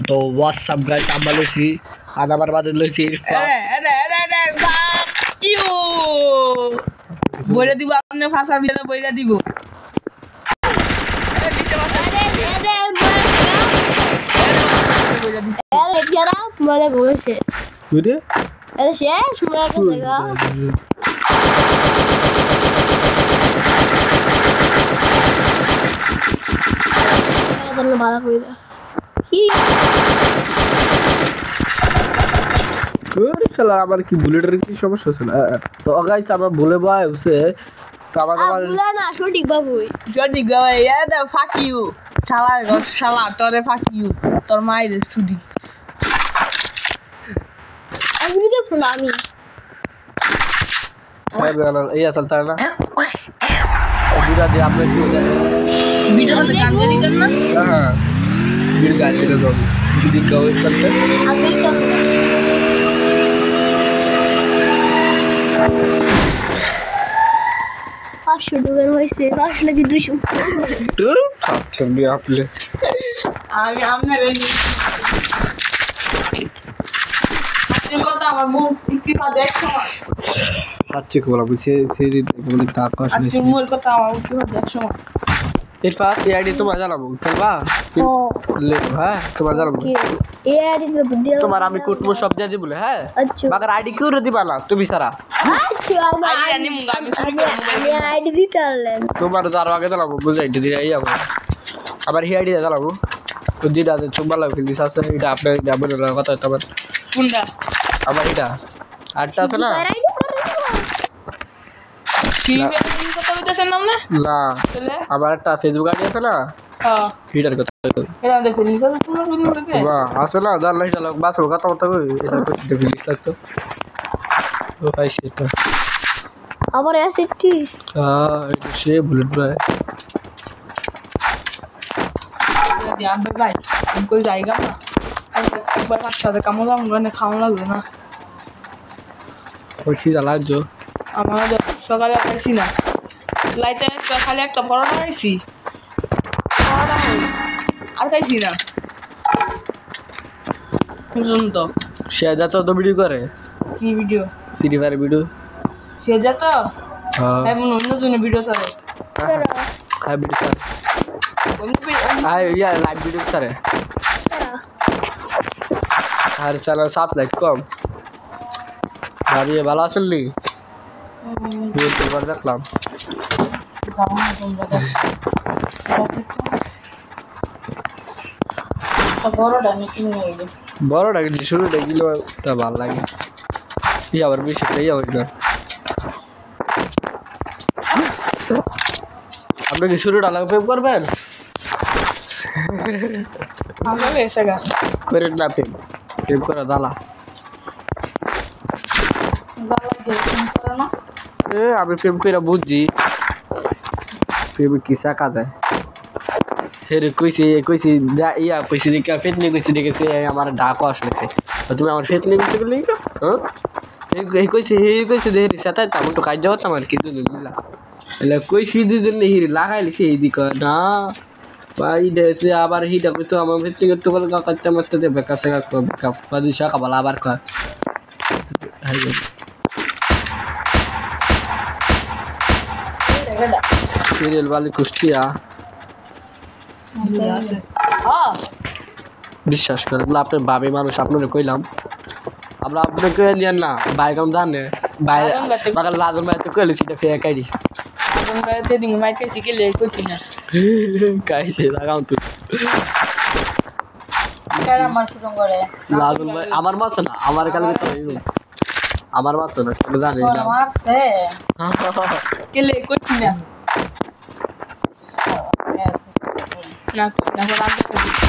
তো WhatsApp guys আমরা লইছি আদাবার বাদে লইছি ইরফান কিউ বইরা দিব আপনি ভাষা বিলে বইরা দিব মনে বসে বুঝে আরে শেষ মনে করতেগা আরে ভালো কইরা কি করে শালা আমার কি বুলেটের কি সমস্যা ছিল তো গাইস আমরা বলে ভাই হইছে তো আমাদের বুলা না সঠিক বাবুই সঠিক ভাই দা ফাক ইউ শালা তোরে ফাক ইউ তোর মাইরে সুদি আমি দেখো না আমি হ্যাঁ বেলা এই চলতা না বুড়া যে আপনি কি হয়ে যায় ভিডিওতে গান গালি দেন না হ্যাঁ ভিডিও গান দিতে দাও ভিডিও গাওয়ে চলতে আমি তো $500 হইছে 5 লাগি 200 তো আচ্ছা বি আপলে আমি আমনে রেডি আপনি কথা আমার মুখ কি পা দেখছো আচ্ছা কি বলা বুঝে সেই বলে টাকা আসলে আপনি মোর কথা আমার কি পা দেখছো ইরফান এই আইডি তোমার জানাবো চলবা ले हां তোমার জানাবো এই আইডি তো বুদ্ধি তোমার আমি কুটমু সব দিয়ে দিবলে হ্যাঁ আচ্ছা মगर আইডি क्यों দিবা না তুমি সারা আচ্ছা আইডি মুগা আমি শুরু করব আমি আইডি দিতে পারলেন তোমার যার আগে জানাবো বুঝাই দিদি আই যাবো আবার হি আইডি জানাবো তো দিদা যে চুম্বা লাগি দিস আছে এটা আপনি যাবেন না কথা তোমার কোনটা আবার এটা আটটা আছে না আইডি কি কথা বলতেছেন নাম না না তাহলে আবার একটা ফেসবুক আইডি আছে না হ্যাঁ হিটার কথা এরা দেখো নিসা তোমরা কোন বলতে বাহ আসলে আদার লাইট লাগ বাস কথা কথা কই এটা তো ফিলিংস লাগতো ও পাইছি এটা আবার অ্যাসিডটি এটা সে বুলেট ভাই ध्यान दे भाई हमको जाएगा ना एक बार साथ কামো দাম মানে খাওয়া লাগবে না ওই চিজ আলাদা আমাদের সকালে খাইছি না লাইতে খালি একটা পরোটা খাইছি আর খাইছি না শুনুন তো সে যাতো তো ভিডিও করে কি ভিডিও সিডি ফার ভিডিও সে যেত হ্যাঁ এমন অন্য জন্য ভিডিও ছাড়ে হ্যাঁ ভিডিও স্যার আই ইয়া লাইভ ভিডিও স্যার আর চ্যানেল সাবস্ক্রাইব কম ভাবি ভালো আছেন নি ভিডিও করে দেখলাম বড়টা কিন্তু শুরুটা গেলে তা ভালো লাগে ই আবার বেশি তাই হবে না আপনি কি শুরুটা লাগবে করবেন আমরা এসে গেছে করেন না পেম করা দালা আমি প্রেম করে বুঝছি প্রেম কি শাখা দেয় হেরে কইছি ইয়া কইছি দেখে ফেতনি কইছি দেখেছি আমার ডাকও আসলেছে তুমি আমার ফেতনি কইছি বলি হ্যাঁ এই কইছি দেরি সাথে তেমন তো কাজ যাওয়া আমার কিন্তু দিলা এলা কইছি দিদিন হিরি লাগাইলিছি এই দিক না ভাই দেশে আবার হিটা কইতো আমার ফেতনি করতে বল কাচ্চা মারতে দে বেকার সে কাদি শাখা বলা আবার কর সিরিয়াল वाली কুষ্টিয়া বিশ্বাস করেন না আপনি ভাবি মানুষ আপনারে কইলাম আমরা আপনাকে নিয়েন না বাইগাম জানে বাইরে বাগান লাজন ভাই তো কইলি সেটা ফেক আইডি লাজন ভাই তে দিন মাইকে শিখলে কইছি না কাইছে লাগাও তুই কারা মারছ করে লাজন ভাই আমার মাছ না আমার কালকে তো আমার মাছ না তুমি জানি না মারছে কেলে কইছি না না না রাগ করছি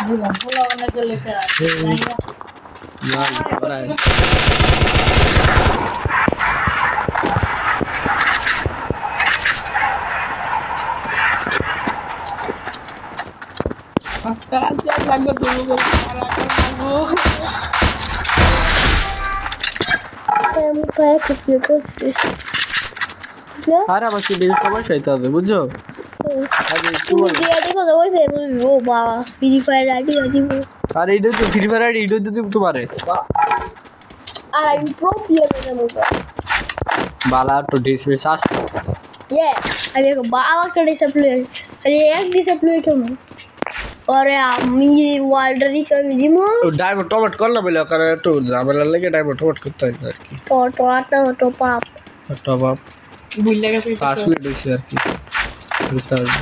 দিলাম বলা না কেলে করা না পড়াই আচ্ছা লাগবে বলবো আমি কয়েক করছি আরে আমার কি বেশ সমস্যা হইতে হবে বুঝছো আরে তুমি তোমার যে আইডি কথা বলছে ও বাবা ফ্রি ফায়ার আইডি আইডি আরে এটা তো ফ্রি ফায়ার আইডি এটা তো তোমারে আর আমি প্রো প্লেয়ার এর মতো বালা তো ডিসপ্লে সাস ये अभी एक बाबा का डिसिप्लिन अरे एक डिसिप्लिन क्यों और আমি ওয়ার্ল্ডারি করে দিমু ডায়মন্ড টমেট করলে বলে কারণ একটু ঝামেলা লাগে ডায়মন্ড টমেট করতে হয় আর কি তো আটা তো পাপ টপ আপ ভুলে গেছে 5 মিনিট হইছে আর কি বুঝতে পারছি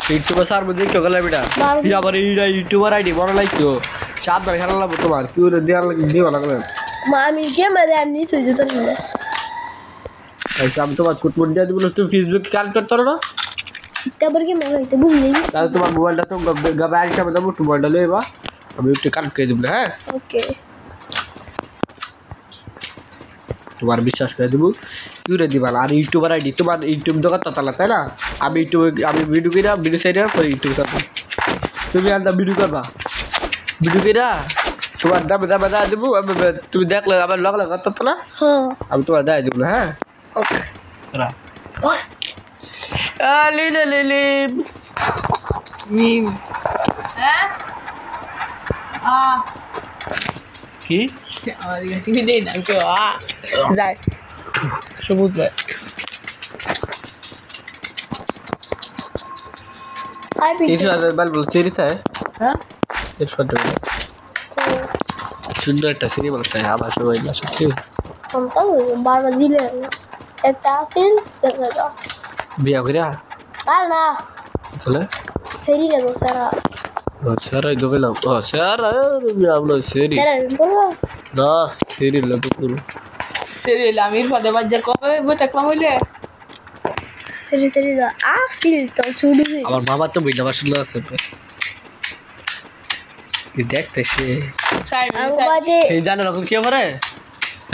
ইউটিউবে সার মধ্যে কি গলা বেটা কি আবার ইউটিউবার আইডি বড় লাইছো চাপ ধরে খেলা লাগবে তোমার কি করে দেওয়ার লাগে দিও লাগবে মামি কে মধ্যে আমি তুই তো না আচ্ছা আমি তোমার কুটমুট দিয়ে দিব তুমি ফেসবুক কানেক্ট করতে পারো না তারপর কি মনে হইতে বুঝলি তাহলে তোমার মোবাইলটা তো গাবাই হিসাবে দেবো মোবাইলটা লইবা আমি একটু কানেক্ট করে দিব হ্যাঁ ওকে তোমার বিশ্বাস করে দেবো কিউরে দিবা আর ইউটিউবার আইডি তোমার ইউটিউব দোকান তালা তাই না আমি ইউটিউবে আমি ভিডিও করি ভিডিও সাইডে পরে ইউটিউব সাথে তুমি আলাদা ভিডিও করবা ভিডিও করা তোমার দামে দামে দেওয়া দেবো তুমি দেখলে আবার লগ লগ করতো না হ্যাঁ আমি তোমার দেওয়া দেবো হ্যাঁ ওকে লিলে লিলি মিম হ্যাঁ কি আমার টিভি দেই না কেউ যায় সবুজ ভাই আর কিছু আর বাল বল সিরিজ है হ্যাঁ इस फोटो में सुंदर একটা সিরিজ বলতে है আবার সবাই না সত্যি কোনটা বারবার দিলে একটা আসেন দেখা বিয়া কইরা আর না চলে সেরি লাগো সারা সারা গবেলা ও সারা বিয়া বলো সেরি সারা বলো না সেরি লাগো পুরো সিরিয়াল আমির ফাদে বাজে কবে বইতে কম হইলে সেরি সেরি দা আসিল তো শুরু আমার মামা তো বিনা বাসল আছে কি দেখতে সে সাইড আমি বাদে এই জানো রকম কি করে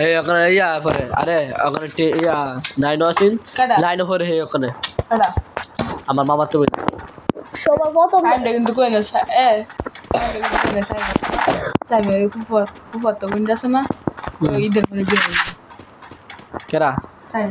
এই ওখানে ইয়া করে আরে ওখানে ইয়া 9 আসিন কাটা 9 করে হে ওখানে আড়া আমার মামা তো সবার প্রথম সাইড কিন্তু কই না সাইড কুপর তো গুঞ্জাছ না ঈদের পরে বিয়ে কেরা সাইড